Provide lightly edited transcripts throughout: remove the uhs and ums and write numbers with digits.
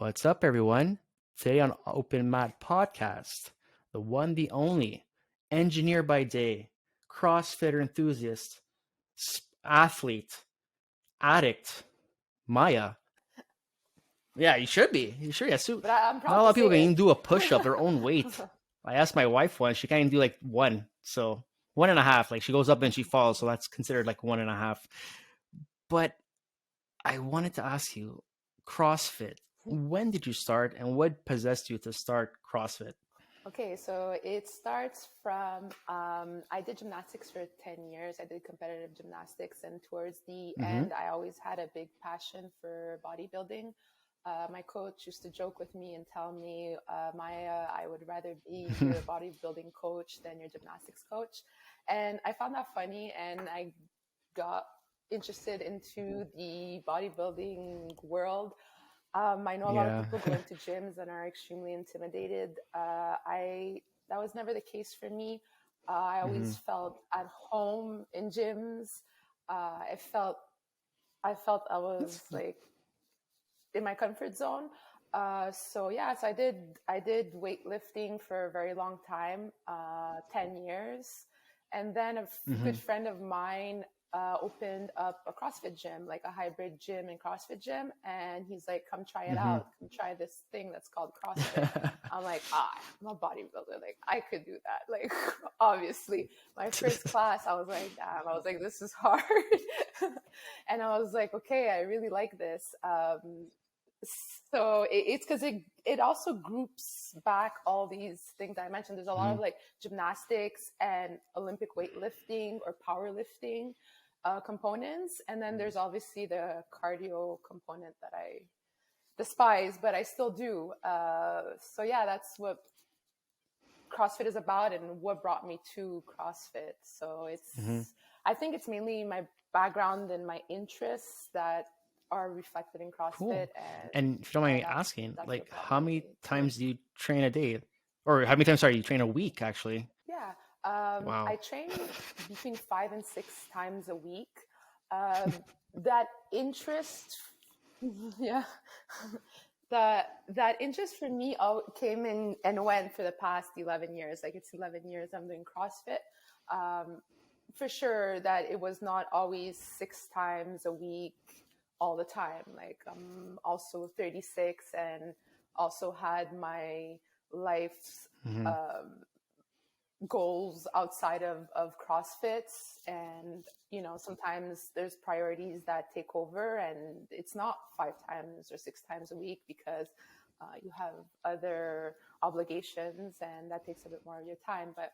What's up, everyone? Today on Open Mat Podcast, the one, the only, engineer by day, CrossFitter enthusiast, athlete, addict, Maya. Yeah, you should be. You sure? Yeah, But I'm not a proud lot to of people can say even it. do a push up their own weight. I asked my wife once; she can't even do like one. So 1.5. Like she goes up and she falls, so that's considered like 1.5. But I wanted to ask you, CrossFit. When did you start, and what possessed you to start CrossFit? Okay, so it starts from I did gymnastics for 10 years. I did competitive gymnastics, and towards the Mm-hmm. end, I always had a big passion for bodybuilding. My coach used to joke with me and tell me, Maya, I would rather be your bodybuilding coach than your gymnastics coach. And I found that funny, and I got interested into the bodybuilding world. I know a lot of Yeah. people go into gyms and are extremely intimidated. I That was never the case for me. I Mm-hmm. always felt at home in gyms. I felt I was That's like in my comfort zone. So I did weightlifting for a very long time, 10 years, and then mm-hmm. good friend of mine opened up a CrossFit gym, like a hybrid gym and CrossFit gym, and he's like, "Come try it Mm-hmm. out. Come try this thing that's called CrossFit." I'm like, I'm a bodybuilder. Like, I could do that. Like, obviously, my first class, I was like, damn. I was like, this is hard. And I was like, okay, I really like this. So it's because it also groups back all these things I mentioned. There's a lot Mm-hmm. of like gymnastics and Olympic weightlifting or powerlifting components, and then there's obviously the cardio component that I despise, but I still do. So yeah, that's what CrossFit is about and what brought me to CrossFit. So Mm-hmm. I think it's mainly my background and my interests that are reflected in CrossFit, Cool. And if you don't mind me that's asking, that's like, what brought how me many to it. times do you train a day, or how many times? Sorry, you train a week actually? Yeah, I Wow. train between 5 and 6 times a week. Um, that interest, yeah, that interest for me came in and went for the past 11 years. Like, it's 11 years I'm doing CrossFit. Um, for sure that it was not always 6 times a week all the time. Like, I'm also 36 and also had my life's Mm-hmm. um, goals outside of CrossFit. And, sometimes there's priorities that take over, and it's not 5 times or 6 times a week because you have other obligations, and that takes a bit more of your time. But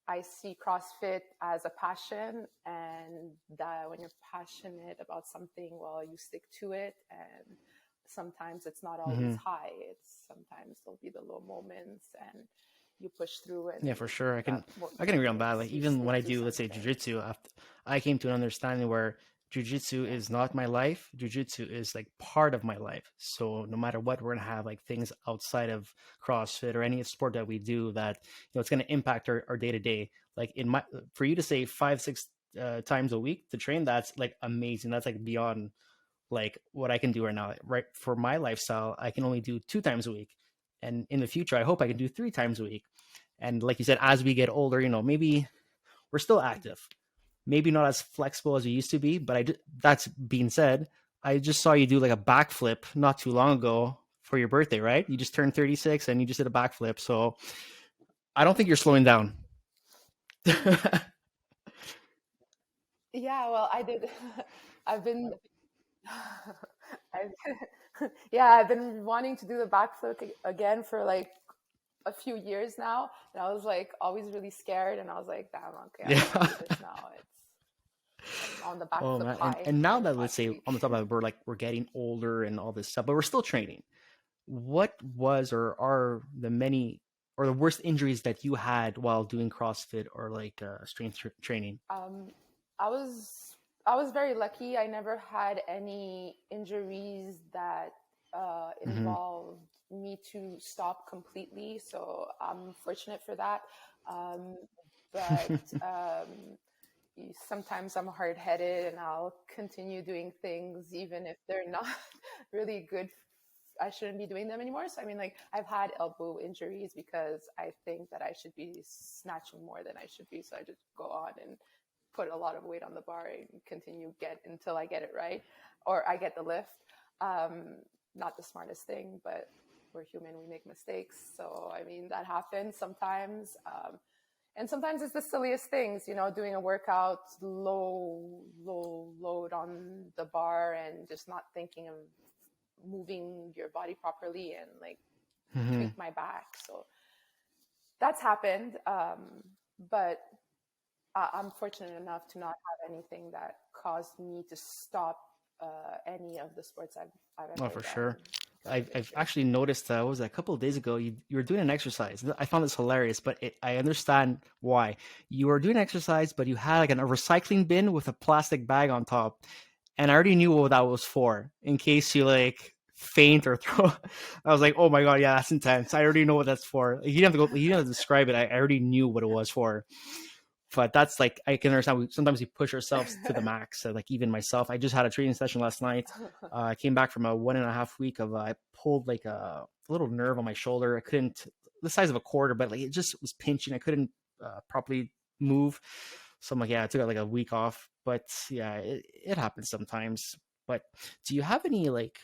I see CrossFit as a passion, and that when you're passionate about something, well, you stick to it. And sometimes it's not always Mm-hmm. high. It's sometimes there'll be the low moments, and you push through, and Yeah, for sure. I that can what I can agree on that. makes Like you even when stick I to do, let's say, something. jujitsu, I came to an understanding where jujitsu Yeah. is not my life. Jujitsu is like part of my life. So no matter what, we're gonna have like things outside of CrossFit or any sport that we do that it's gonna impact our day to day. Like in my for you to say 5, 6 times a week to train, that's like amazing. That's like beyond like what I can do right now. Right, for my lifestyle, I can only do 2 times a week, and in the future, I hope I can do 3 times a week. And like you said, as we get older, maybe we're still active, maybe not as flexible as we used to be. But that's being said, I just saw you do like a backflip not too long ago for your birthday, right? You just turned 36 and you just did a backflip. So I don't think you're slowing down. Yeah, well, I did. I've been, I've, yeah, I've been wanting to do the backflip again for like a few years now, and I was like always really scared, and I was like, damn, okay, I'm gonna Yeah. do this now. I'm on the Oh backflip man, and high and now from the that let's past say week. on the top of it, we're getting older and all this stuff, but we're still training. What was or are the many or the worst injuries that you had while doing CrossFit or like strength training? Um, I was I was very lucky. I never had any injuries that Mm-hmm. involved me to stop completely. So I'm fortunate for that. Um, but sometimes I'm hard headed, and I'll continue doing things even if they're not really good shouldn't be doing them anymore. So I mean, like, I've had elbow injuries because I think that I should be snatching more than I should be. So I just go on and put a lot of weight on the bar and continue until I get it right, or I get the lift. Not the smartest thing, but we're human, we make mistakes. So I mean, that happens sometimes. And sometimes it's the silliest things, doing a workout, low load on the bar and just not thinking of moving your body properly and like tweak my back. So that's happened. But I'm fortunate enough to not have anything that caused me to stop any of the sports I've ever Oh, for done. sure. I've actually noticed that, was a couple of days ago, you were doing an exercise. I found this hilarious, but I understand why. You were doing exercise, but you had like a recycling bin with a plastic bag on top. And I already knew what that was for in case you like faint or throw. I was like, oh my God, yeah, that's intense. I already know what that's for. You didn't have to you didn't have to describe it. I already knew what it was for. But that's like, I can understand, sometimes we push ourselves to the max. So like even myself, I just had a training session last night. I came back from a 1.5 week of, I pulled like a little nerve on my shoulder. I couldn't, the size of a quarter, but like it just was pinching. I couldn't properly move. So I'm like, yeah, I took like a week off, but yeah, it happens sometimes. But do you have any, like,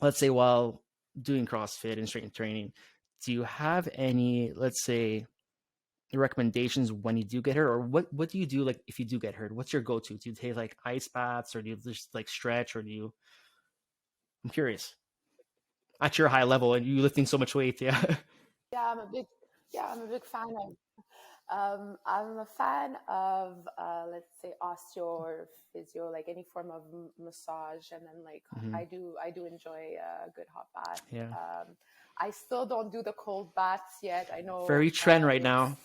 let's say while doing CrossFit and strength training, do you have any, let's say, recommendations when you do get hurt, or what do you do like if you do get hurt? What's your go-to? Do you take like ice baths, or do you just like stretch, or do you? I'm curious. At your high level and you lifting so much weight, yeah. Yeah, I'm a big fan of. I'm a fan of, let's say, osteo or physio, like any form of massage, and then like I do enjoy a good hot bath. Yeah. I still don't do the cold baths yet. I know Very trend right it's now.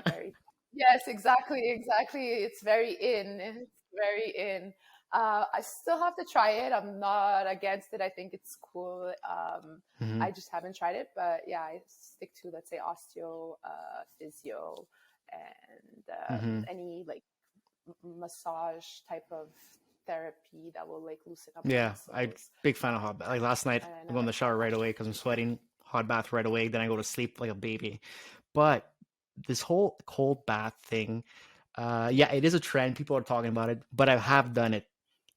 very, yes, exactly. It's very in. It's very in. I still have to try it. I'm not against it. I think it's cool. I just haven't tried it, but yeah, I stick to, let's say, osteo, physio, and any like massage type of therapy that will like loosen up the Yeah, I'm muscles. big fan of hot bath. Like last night, I go in the shower right away because I'm sweating. Hot bath right away. Then I go to sleep like a baby. But this whole cold bath thing, yeah, it is a trend. People are talking about it, but I have done it,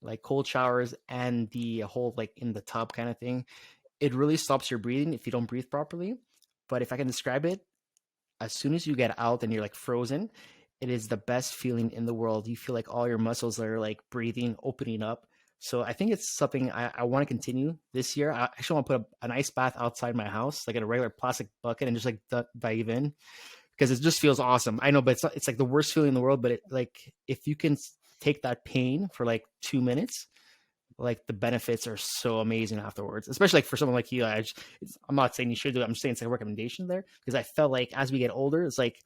like cold showers and the whole like in the tub kind of thing. It really stops your breathing if you don't breathe properly. But if I can describe it, as soon as you get out and you're like frozen, it is the best feeling in the world. You feel like all your muscles are like breathing, opening up. So I think it's something I want to continue this year. I actually want to put an ice bath outside my house, like in a regular plastic bucket, and just like dive in, because it just feels awesome. I know, but it's like the worst feeling in the world. But it, like, if you can take that pain for like 2 minutes, like the benefits are so amazing afterwards, especially like for someone like you. I'm not saying you should do it. I'm just saying it's like a recommendation there, because I felt like as we get older, it's like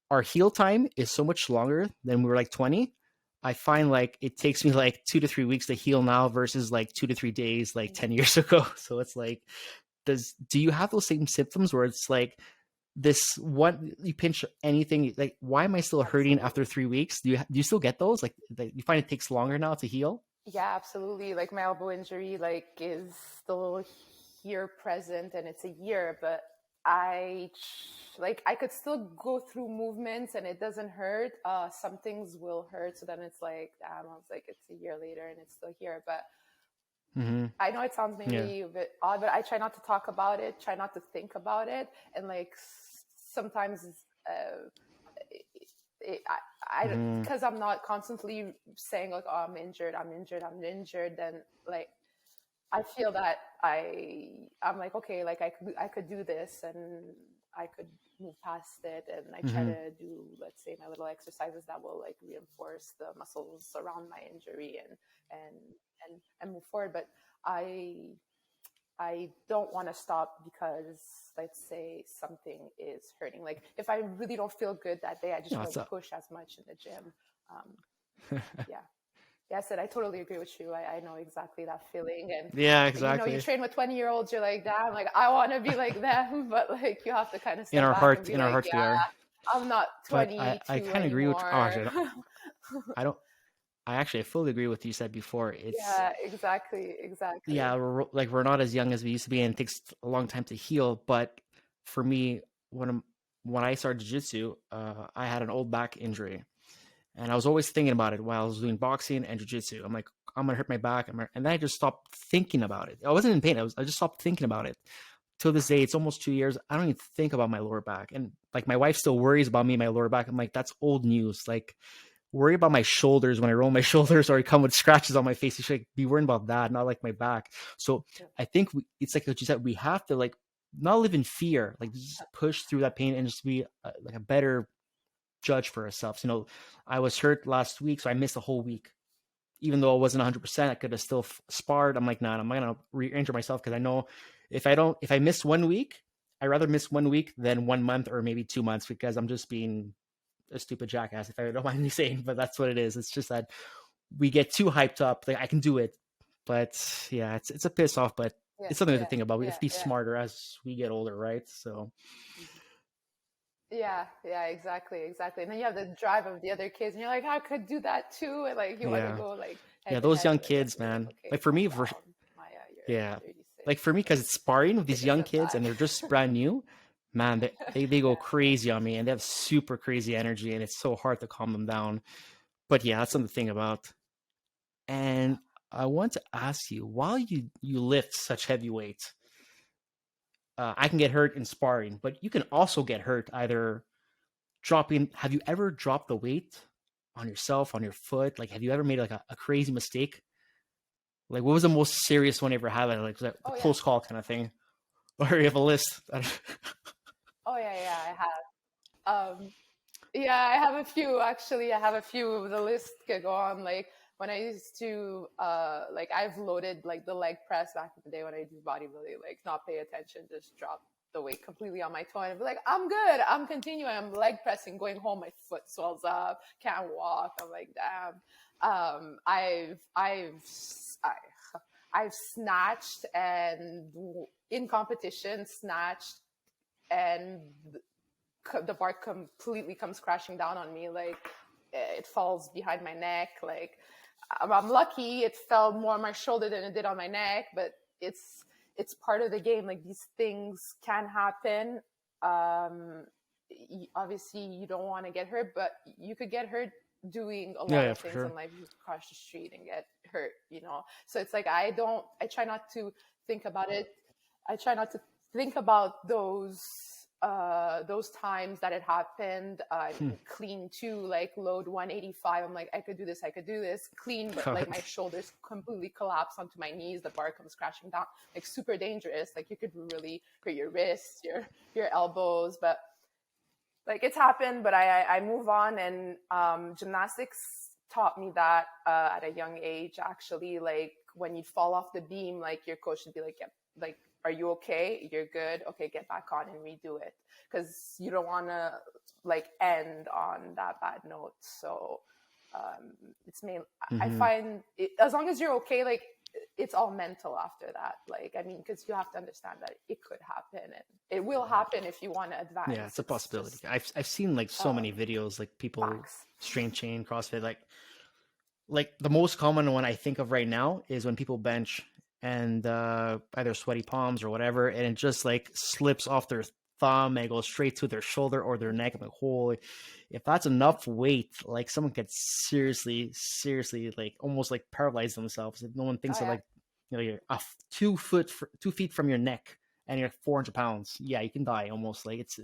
our heal time is so much longer than we were like 20. I find like it takes me like 2 to 3 weeks to heal now versus like 2 to 3 days like 10 years ago. So it's like, do you have those same symptoms where it's like this one, you pinch anything, like, why am I still hurting after 3 weeks? Do you still get those? Like you find it takes longer now to heal? Yeah, absolutely. Like my elbow injury, like, is still here present, and it's a year, but I could still go through movements and it doesn't hurt. Some things will hurt, so then it's like, damn, I was like, it's a year later and it's still here. But I know it sounds maybe a bit odd, but I try not to talk about it, try not to think about it, and like sometimes because I'm not constantly saying like, oh, I'm injured, then like I feel that I'm like, okay, like I could do this and I could move past it, and I try to do, let's say, my little exercises that will like reinforce the muscles around my injury and move forward. But I don't want to stop because, let's say, something is hurting. Like if I really don't feel good that day, I just won't push as much in the gym. Yeah. Yeah, I said, I totally agree with you. I know exactly that feeling. And yeah, exactly. You train with 20-year-olds, you're like, damn, like I want to be like them, but like you have to kind of step in our back heart, and be in our hearts, we are. I'm not 22 I kind of agree with. anymore. I don't. I fully agree with you said before. It's Yeah, exactly, exactly. yeah, we're not as young as we used to be, and it takes a long time to heal. But for me, when I started jiu-jitsu, I had an old back injury, and I was always thinking about it while I was doing boxing and jiu-jitsu. I'm like, I'm gonna hurt my back, and then I just stopped thinking about it. I wasn't in pain. I just stopped thinking about it. Till this day, it's almost 2 years. I don't even think about my lower back, and like my wife still worries about me, my lower back. I'm like, that's old news. Like, worry about my shoulders when I roll my shoulders or I come with scratches on my face. You should like, be worrying about that, not like my back. So Yeah. I think it's like what you said. We have to like not live in fear, like just push through that pain and just be like a better judge for ourselves. I was hurt last week, so I missed a whole week. Even though I wasn't 100%, I could have still sparred. I'm like, nah, I'm not gonna re-injure myself because I know if I miss 1 week, I'd rather miss 1 week than 1 month or maybe 2 months because I'm just being a stupid jackass, if I don't mind me saying, but that's what it is. It's just that we get too hyped up. Like I can do it, but yeah, it's a piss off, but Yeah, it's something to yeah, think about. We have yeah, to be yeah. smarter as we get older, right? So Yeah, yeah, exactly, exactly. And then you have the drive of the other kids, and you're like, I could do that too. And like, you want to yeah, go like yeah, head to those head, young and then you have kids, to be like, man. okay, Like for calm me, down, Maya, you're yeah, 36. like for me, because Like, it's sparring with these take young some kids and time. they're just brand new, man. They go Yeah. crazy on me and they have super crazy energy, and it's so hard to calm them down. But yeah, that's something to think about. And I want to ask you, while you lift such heavy weights, I can get hurt in sparring, but you can also get hurt either dropping. Have you ever dropped the weight on yourself, on your foot? Like, have you ever made like a crazy mistake? Like, what was the most serious one you ever had? Like, was that the Oh yeah. close call kind of thing? Or you have a list? Oh yeah, yeah, I have. Yeah, I have a few actually. I have a few. The list could go on. Like when I used to, like I've loaded like the leg press back in the day when I do bodybuilding. Like not pay attention, just drop the weight completely on my toe and be like, I'm good. I'm continuing. I'm leg pressing. Going home, my foot swells up. Can't walk. I'm like, damn. I, I've snatched and in competition snatched and the bar completely comes crashing down on me. Like it falls behind my neck. Like I'm lucky it fell more on my shoulder than it did on my neck, but it's part of the game. Like these things can happen. um Obviously you don't want to get hurt, but you could get hurt doing a Yeah, lot yeah, of for things sure. in life. You could cross the street and get hurt, so it's like I try not to think about it. I try not to think about those times that it happened. Hmm. Clean too, like load 185. I'm like, I could do this, I could do this clean, but like God. my shoulders completely collapse onto my knees. The bar comes crashing down. Like super dangerous. Like you could really hurt your wrists, your elbows, but like it's happened. But I move on, and gymnastics taught me that at a young age. Actually, like when you'd fall off the beam, like your coach would be like, "Yep, like are you okay? You're good. Okay, get back on and redo it," because you don't want to like end on that bad note. So it's main. I Hmm. find it, as long as you're okay, like it's all mental after that. Like I mean, because you have to understand that it could happen and it will happen if you want to Yeah, advance. it's a It's possibility. just I've seen like so many videos, like people facts. strength chain, CrossFit. Like the most common one I think of right now is when people bench and either sweaty palms or whatever, and it just like slips off their thumb and it goes straight to their shoulder or their neck. I'm like, holy, if that's enough weight, like someone could seriously, seriously, like almost like paralyze themselves. If no one Oh thinks of yeah. like, you're 2 feet from your neck and you're 400 pounds. Yeah, you can die almost. Like it's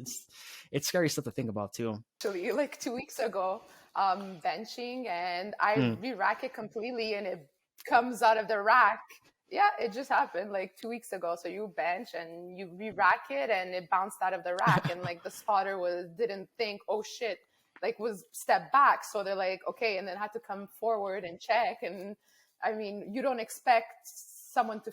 scary stuff to think about too. Actually, like 2 weeks ago, benching, and I Mm. re-rack it completely and it comes out of the rack. Yeah, it just happened like 2 weeks ago. So you bench and you re-rack it and it bounced out of the rack, and like the spotter was didn't think, oh shit, like was step back. So they're like, okay, and then had to come forward and check. And I mean, you don't expect someone to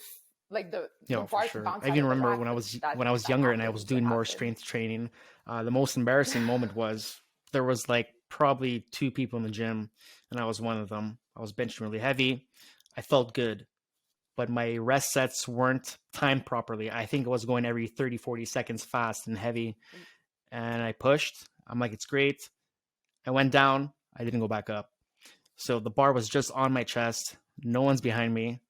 like the For bar to sure. bounce I out even of the remember rack, but when I was that younger and I was happens. It doing more happens. strength training. The most embarrassing moment was there was like probably two people in the gym, and I was one of them. I was benching really heavy. I felt good, but my rest sets weren't timed properly. I think it was going every 30, 40 seconds fast and heavy. And I pushed. I'm like, it's great. I went down. I didn't go back up. So the bar was just on my chest. No one's behind me.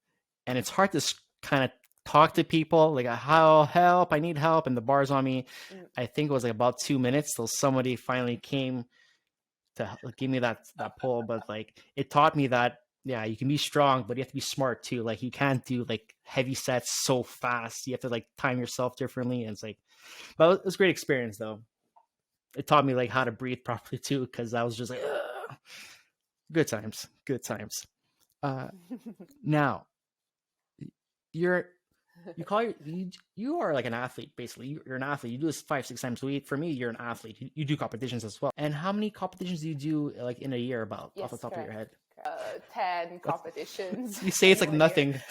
And it's hard to kind of talk to people like, how help, I need help. And the bar's on me. Mm. I think it was like about 2 minutes till somebody finally came to give me that pull. But like, it taught me that, yeah, you can be strong, but you have to be smart too. Like, you can't do like heavy sets so fast. You have to like time yourself differently. And it's like, but it was a great experience though. It taught me like how to breathe properly too, because I was just like, ugh. Good times, good times. Now you're you are like an athlete basically. You're an athlete. You do this 5-6 times a week. For me, you're an athlete. You do competitions as well. And how many competitions do you do like in a year, about off the Yes, top of your head? 10 competitions You say it's in like 1 year. nothing.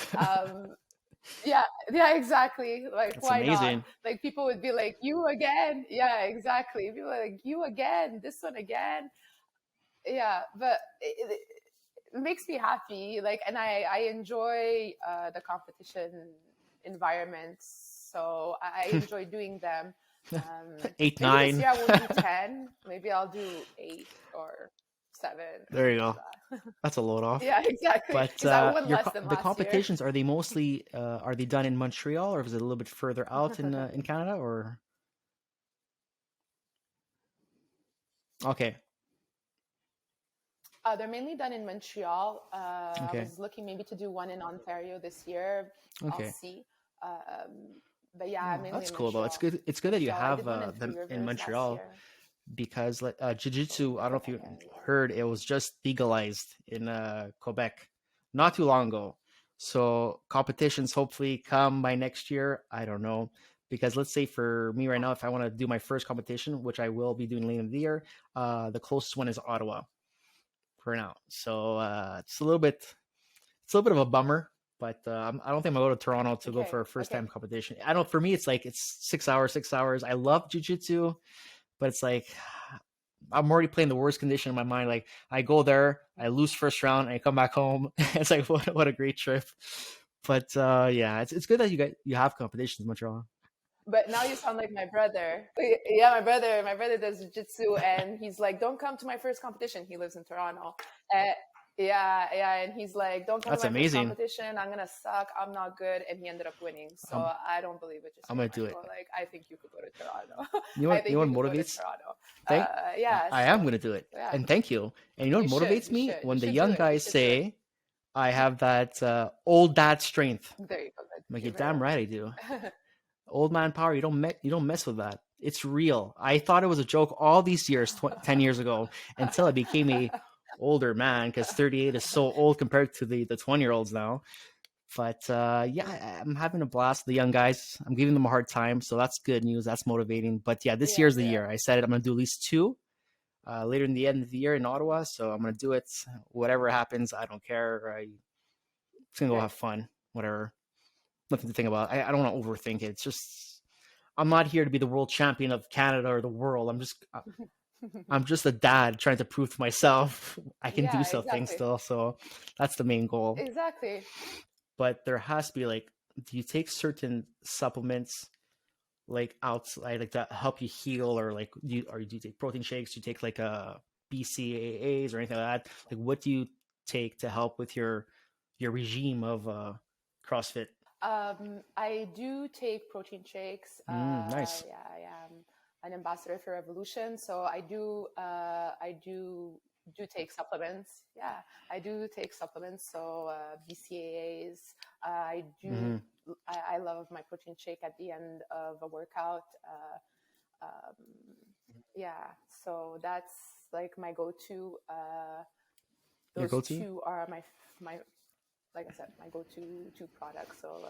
Yeah, yeah, exactly. Like, That's why not? amazing. Like, people would be like, you again? Yeah, exactly. People are like, you again? This one again? Yeah, but it makes me happy. Like, and I enjoy the competition environments, so I enjoy doing them. Eight, Maybe this 9. year I won't do 10. Maybe I'll do 8 or 7 or There you something go. like that. That's a load off. Yeah, exactly. But Because I won less than the last year. competitions, are they mostly are they done in Montreal, or is it a little bit further out in Canada, or okay, They're mainly done in Montreal. I okay, was looking maybe to do one in Ontario this year. I'll okay. see. But yeah, Oh, mainly that's in cool though. It's Montreal. good. It's good that you So I have did one in them Three in Rivers last Montreal, year. because like jiu-jitsu, I don't know if you Yeah, yeah. heard, it was just legalized in Quebec not too long ago. So competitions hopefully come by next year. I don't know, because let's say for me right now, if I want to do my first competition, which I will be doing later in the year, the closest one is Ottawa for now. So it's a little bit of a bummer, but I don't think I'm gonna go to Toronto to go for Okay, a first okay. time competition. I don't. For me, it's like it's 6 hours, 6 hours. I love jujitsu, but it's like I'm already playing the worst condition in my mind. Like, I go there, I lose first round, and I come back home. It's like, what a great trip. But yeah, it's good that you have competitions in Montreal. But now you sound like my brother. Yeah, my brother does jiu-jitsu, and he's like, "Don't come to my first competition." He lives in Toronto. Uh, yeah, yeah, and he's like, "Don't come to That's my first amazing. competition. I'm gonna suck. I'm not good." And he ended up winning. So I'm I don't believe what you I'm say, gonna do it. Michael. Like, I think you could go to Toronto. You know I what? You think know you what could go to motivates? Toronto. Thank. Yeah. I am So gonna do it, yeah, and thank you. And you know what motivates you me? should, When the do young it. You guys should do it. say I have that old dad strength. There you go. I'm like, you're Give it damn right I do. Old man power. You don't mess with that. It's real. I thought it was a joke all these years, 10 years ago, until I became a older man, because 38 is so old compared to the 20-year-olds now. But yeah, I'm having a blast with the young guys. I'm giving them a hard time, so that's good news. That's motivating. But yeah, this Yeah, year's the yeah, year. I said I'm gonna do at least two later in the end of the year in Ottawa. So I'm gonna do it. Whatever happens, I don't care. I'm just gonna go great. have fun. Whatever. Nothing to think about. I don't want to overthink it. It's just I'm not here to be the world champion of Canada or the world. I'm just a dad trying to prove to myself I can do Yeah, something exactly, still. So that's the main goal. exactly. But there has to be like, do you take certain supplements like outside like that help you heal, or like do you take protein shakes? Do you take like BCAAs or anything like that? Like, what do you take to help with your regime of CrossFit? I do take protein shakes. Nice. Yeah, I am an ambassador for Revolution, so I do take supplements. Yeah, I do take supplements. So BCAAs. I do. Hmm. I love my protein shake at the end of a workout. Um, yeah, so that's like my go-to. Your Those go-to? two are my like I said, my go-to two products. So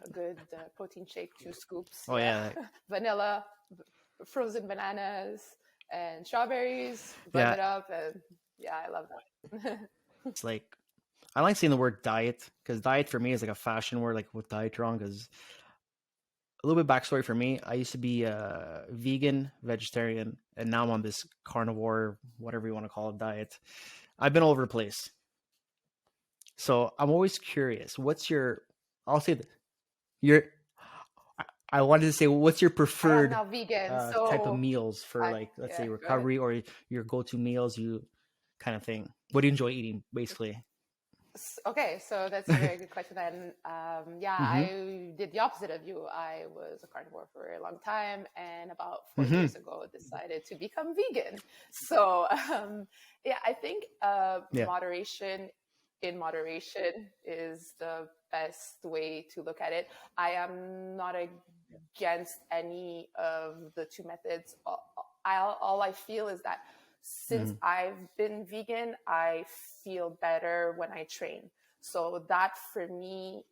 a good protein shake, 2 scoops, Oh yeah, yeah, vanilla, frozen bananas, and strawberries. Blend yeah. it up, and yeah, I love that. It's like, I like saying the word diet, because diet for me is like a fashion word. Like, what diet you're on? Because a little bit backstory for me, I used to be a vegan, vegetarian, and now I'm on this carnivore, whatever you want to call it, diet. I've been all over the place. So I'm always curious. What's your? I'll say that your. I wanted to say, what's your I am preferred now vegan, type of so meals for, I like, let's say yeah. Go ahead. recovery, or your go-to meals? kind of thing? What do you enjoy eating, basically? Okay, so that's a very good question. And yeah, Mm-hmm. I did the opposite of you. I was a carnivore for a long time, and about four Mm-hmm. years ago, decided to become vegan. So yeah, I think Yeah. moderation in moderation is the best way to look at it. I am not against any of the two methods. All I feel is that since Mm-hmm. I've been vegan, I feel better when I train. So that for me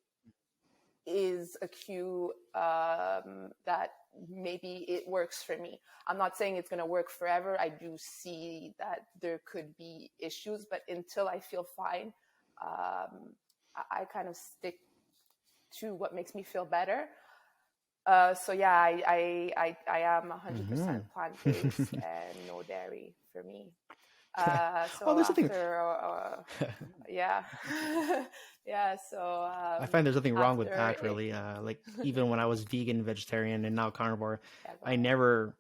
is a cue that maybe it works for me. I'm not saying it's going to work forever. I do see that there could be issues, but until I feel fine, I kind of stick to what makes me feel better. So yeah, I am Mm-hmm. 100% plant based and no dairy for me. Oh, So there's something. after yeah, yeah. So I find there's nothing wrong with after that, it, really. Like even when I was vegan, vegetarian, and now carnivore, yeah, go I ahead. never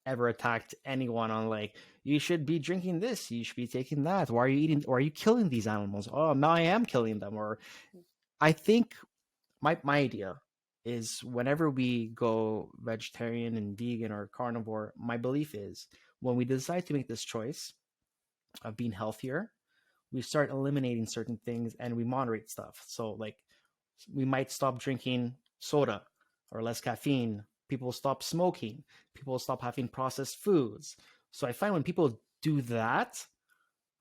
ever attacked anyone on like you should be drinking this, you should be taking that. Why are you eating? Or are you killing these animals? Oh, now I am killing them. Or I think my idea is whenever we go vegetarian and vegan or carnivore, my belief is when we decide to make this choice of being healthier, we start eliminating certain things and we moderate stuff. So like we might stop drinking soda or less caffeine. People stop smoking. People stop having processed foods. So I find when people do that,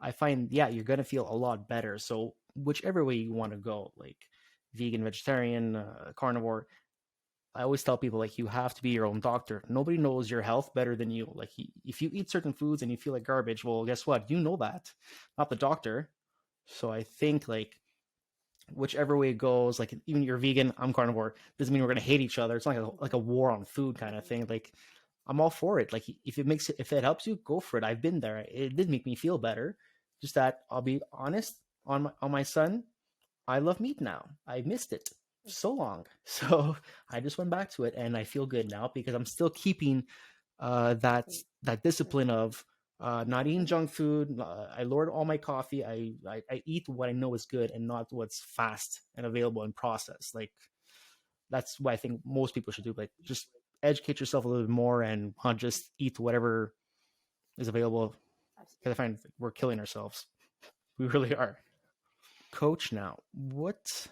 I find, yeah, you're going to feel a lot better. So whichever way you want to go, like vegan, vegetarian, carnivore, I always tell people like you have to be your own doctor. Nobody knows your health better than you. Like if you eat certain foods and you feel like garbage, well, guess what? You know that, not the doctor. So I think like whichever way it goes, like even you're vegan, I'm carnivore, doesn't mean we're gonna hate each other. It's not like a war on food kind of thing. Like I'm all for it. Like if it helps you, go for it. I've been there. It did make me feel better. Just that I'll be honest on my son. I love meat now. I missed it so long, so I just went back to it, and I feel good now because I'm still keeping that discipline of not eating junk food. I lowered all my coffee. I eat what I know is good and not what's fast and available and processed. Like that's what I think most people should do. Like just educate yourself a little bit more and not just eat whatever is available. Because I find we're killing ourselves. We really are. Coach, now, what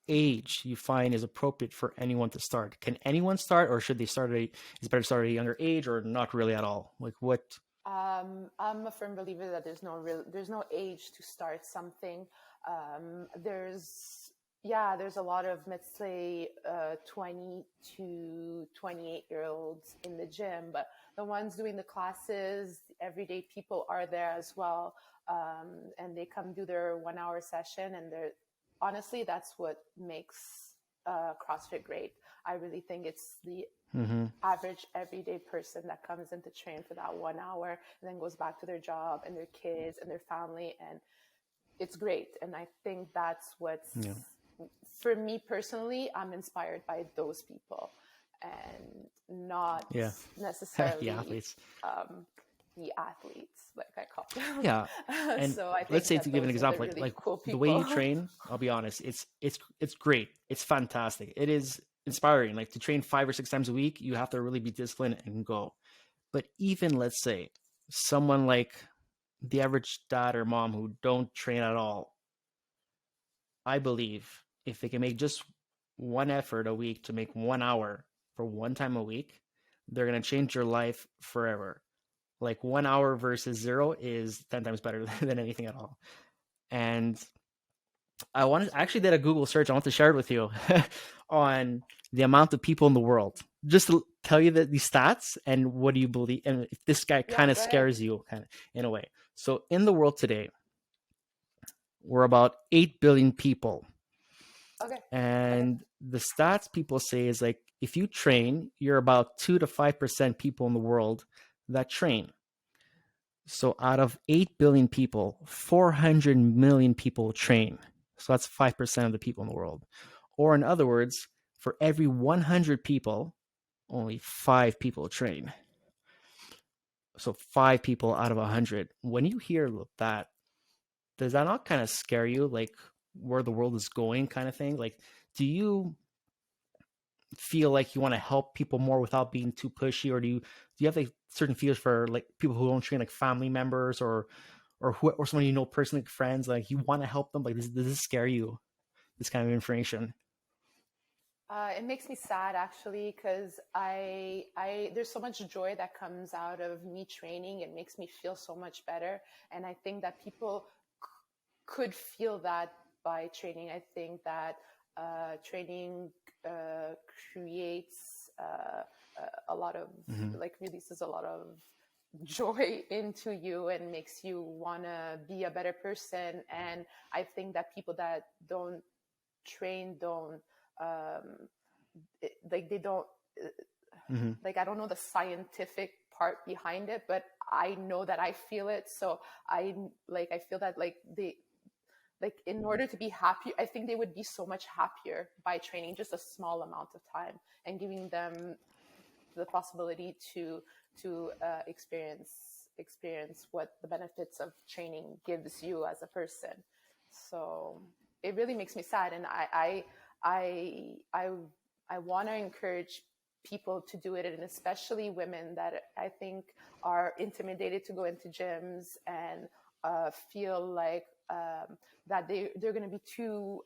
age you find is appropriate for anyone to start? Can anyone start, or should they start is it better to start at a younger age, or not really at all? Like what? I'm a firm believer that there's no age to start something. There's a lot of, let's say, 20 to 28-year-olds in the gym, but the ones doing the classes, everyday people are there as well. And they come do their 1 hour session, and honestly, that's what makes CrossFit great. I really think it's the Mm-hmm. average everyday person that comes in to train for that 1 hour and then goes back to their job and their kids and their family, and it's great. And I think that's what's, Yeah. for me personally, I'm inspired by those people and not Yeah. The necessarily athletes. um, the athletes, like I call Yeah. them. And So I let's think say that to give an those are the example, really like cool the way you people. train, I'll be honest, it's great. It's fantastic. It is inspiring. Like to train 5 or 6 times a week, you have to really be disciplined and go. But even let's say someone like the average dad or mom who don't train at all, I believe if they can make just one effort a week to make 1 hour for one time a week, they're gonna change your life forever. Like 1 hour versus zero is 10 times better than anything at all. And I actually did a Google search. I want to share it with you on the amount of people in the world. Just to tell you that these stats and what do you believe, and if this guy Yeah, kind of go ahead. scares you, kind of in a way. So in the world today, we're about 8 billion people, Okay. Okay. and the stats people say is like if you train, you're about 2 to 5% people in the world that train. So out of 8 billion people, 400 million people train. So that's 5% of the people in the world. Or in other words, for every 100 people, only 5 people train. So 5 people out of 100. When you hear that, does that not kind of scare you, like where the world is going, kind of thing? Like, do you feel like you want to help people more without being too pushy, or do you have like certain fears for like people who don't train, like family members or someone you know personally, like friends, like you want to help them? Like, does this scare you? This kind of information? It makes me sad actually because there's so much joy that comes out of me training. It makes me feel so much better, and I think that people could feel that by training. I think that training uh, creates a lot of Hmm. like releases a lot of joy into you and makes you want to be a better person. And I think that people that don't train don't um, like they don't Hmm. like I don't know the scientific part behind it, but I know that I feel it. So I feel that like they like in order to be happy, I think they would be so much happier by training just a small amount of time and giving them the possibility to experience what the benefits of training gives you as a person. So it really makes me sad, and I I I want to encourage people to do it, and especially women that I think are intimidated to go into gyms and feel like that they're going to be too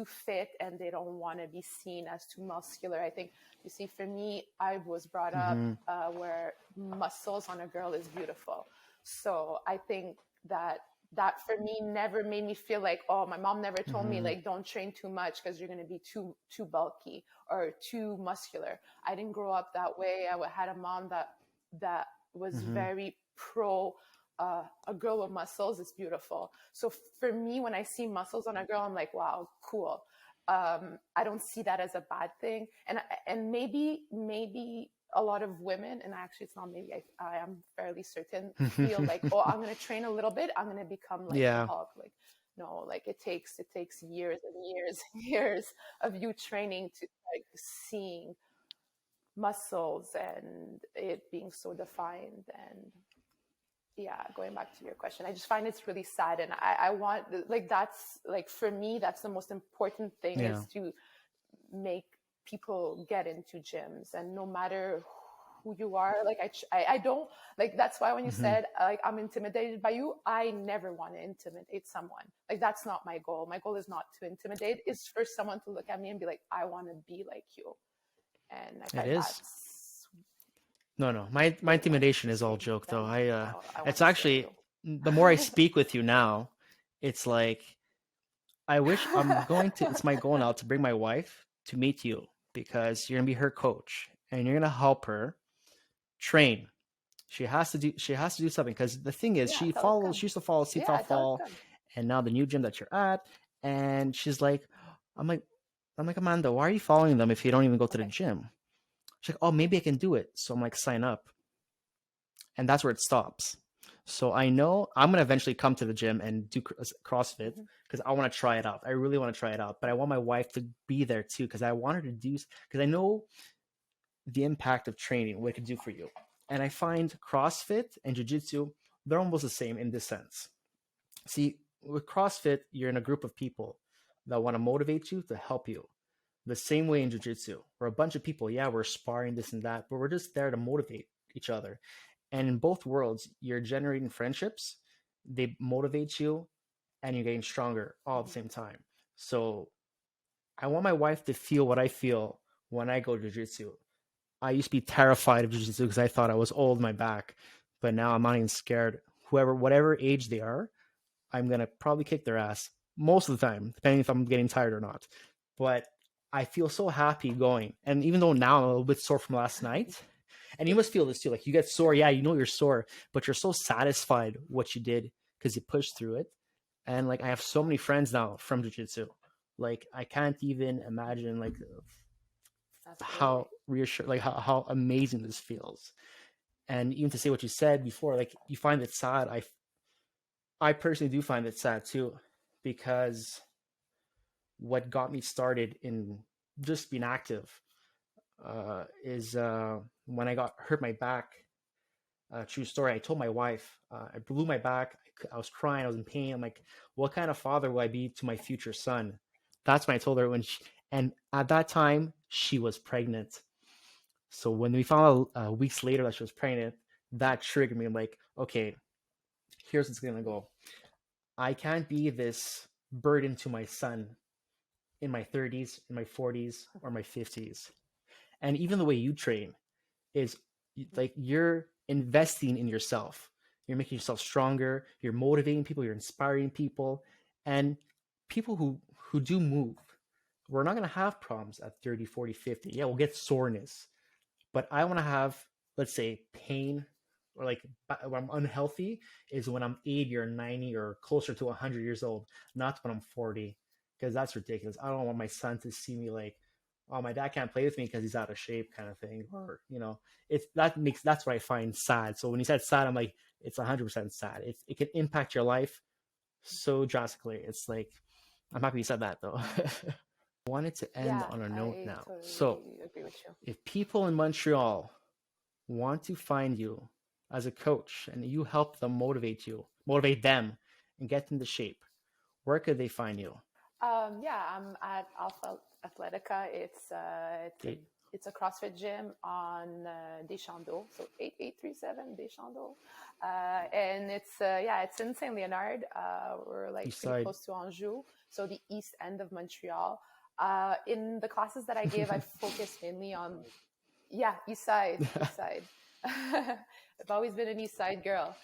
fit and they don't want to be seen as too muscular. I think you see, for me, I was brought up Hmm. where muscles on a girl is beautiful. So I think that that for me never made me feel like, oh, my mom never told me Hmm. like don't train too much because you're going to be too bulky or too muscular. I didn't grow up that way. I had a mom that was Hmm. very pro a girl with muscles is beautiful. So for me, when I see muscles on a girl, I'm like, wow, cool. I don't see that as a bad thing. And maybe a lot of women, and actually it's not maybe, I am fairly certain, feel like, oh, I'm going to train a little bit, I'm going to become like the Yeah. Hulk. Like, no, like it takes years and years and years of you training to like seeing muscles and it being so defined. And yeah, going back to your question, I just find it's really sad, and I want like that's like for me that's the most important thing Yeah. is to make people get into gyms, and no matter who you are, like I don't like, that's why when you Hmm. said like I'm intimidated by you, I never want to intimidate someone. Like that's not my goal. My goal is not to intimidate, it's for someone to look at me and be like, I want to be like you. And It I is. that's No, no. My what it meant intimidation to is all say joke though. then. I want It's to scare actually, you. the more I speak with you now, it's like I wish it's my goal now to bring my wife to meet you, because you're gonna be her coach and you're gonna help her train. She has to do something, because the thing is, Yeah, tell her to she come. used to follow Yeah, Seatbelt tell her to Fall, come. and now the new gym that you're at, and she's like, I'm like, Amanda, why are you following them if you don't even go to the Okay. gym? She's like, oh, maybe I can do it. So I'm like, sign up, and that's where it stops. So I know I'm gonna eventually come to the gym and do CrossFit, Mm-hmm. because I want to try it out. I really want to try it out, but I want my wife to be there too, because I want her to do, because I know the impact of training, what it can do for you. And I find CrossFit and Jiu Jitsu, they're almost the same in this sense. See, with CrossFit, you're in a group of people that want to motivate you to help you. The same way in Jiu Jitsu, we're a bunch of people. Yeah, we're sparring this and that, but we're just there to motivate each other. And in both worlds, you're generating friendships, they motivate you, and you're getting stronger all at the Mm-hmm. same time. So I want my wife to feel what I feel when I go to jiu-jitsu. I used to be terrified of jiu-jitsu because I thought I was old in my back, but now I'm not even scared. Whoever, whatever age they are, I'm gonna probably kick their ass most of the time, depending if I'm getting tired or not. But I feel so happy going, and even though now I'm a little bit sore from last night, and you must feel this too, like you get sore, yeah, you know you're sore, but you're so satisfied what you did because you pushed through it. And like I have so many friends now from jiu-jitsu, like I can't even imagine like Absolutely. how reassured, like how amazing this feels. And even to say what you said before, like you find it sad, I personally do find it sad too, because what got me started in just being active is when I got hurt my back True story. I told my wife, I blew my back. I was crying. I was in pain. I'm like, what kind of father will I be to my future son? That's when I told her and at that time she was pregnant. So when we found out weeks later that she was pregnant, that triggered me. I'm like, okay, here's what's gonna go. I can't be this burden to my son in my 30s, in my 40s, or my 50s. And even the way you train is like you're investing in yourself. You're making yourself stronger. You're motivating people. You're inspiring people, and people who do move. We're not going to have problems at 30, 40, 50. Yeah, we'll get soreness, but I want to have, let's say, pain or like when I'm unhealthy is when I'm 80 or 90 or closer to 100 years old, not when I'm 40, because that's ridiculous. I don't want my son to see me like, oh, my dad can't play with me because he's out of shape, kind of thing. Or that's what I find sad. So when you said sad, I'm like, it's 100% sad. It can impact your life so drastically. It's like, I'm happy you said that though. I wanted to end Yeah, on a note I now. So totally agree with you. if people in Montreal want to find you as a coach and you help them motivate them and get into shape, where could they find you? Yeah, I'm at Alpha Athletica. It's a CrossFit gym on Deschambault, so 8837 Deschambault, and it's in Saint Leonard. We're like East pretty side. close to Anjou, so the east end of Montreal. In the classes that I give, I focus mainly on east side. I've always been an east side girl.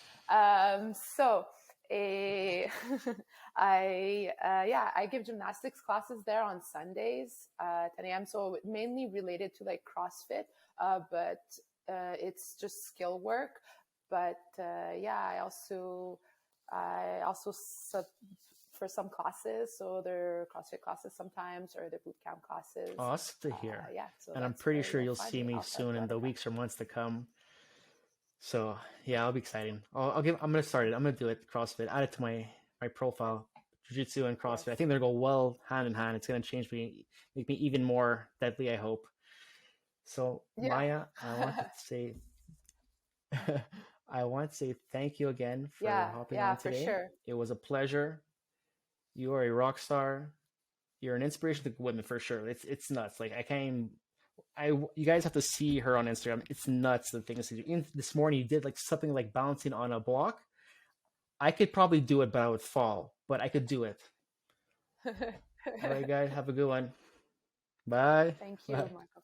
So I give gymnastics classes there on Sundays, 10 a.m. So mainly related to like CrossFit, but it's just skill work. But I also sub for some classes. So they're CrossFit classes sometimes, or they're boot camp classes. Awesome to hear. So and I'm pretty sure you'll see me soon in the weeks or months to come. So yeah, I'll be excited. I'm gonna start it. I'm gonna do it. CrossFit. Add it to my profile. Jiu-Jitsu and CrossFit. Yes. I think they're going to go well hand in hand. It's gonna make me even more deadly, I hope. So Maia, I want to say I want to say thank you again for hopping on today. For sure. It was a pleasure. You are a rock star. You're an inspiration to women for sure. It's nuts. Like I can't even, you guys have to see her on Instagram. It's nuts the things you do. This morning you did like something like bouncing on a block. I could probably do it, but I would fall. But I could do it. All right, guys, have a good one. Bye. Thank you, Bye. Marco.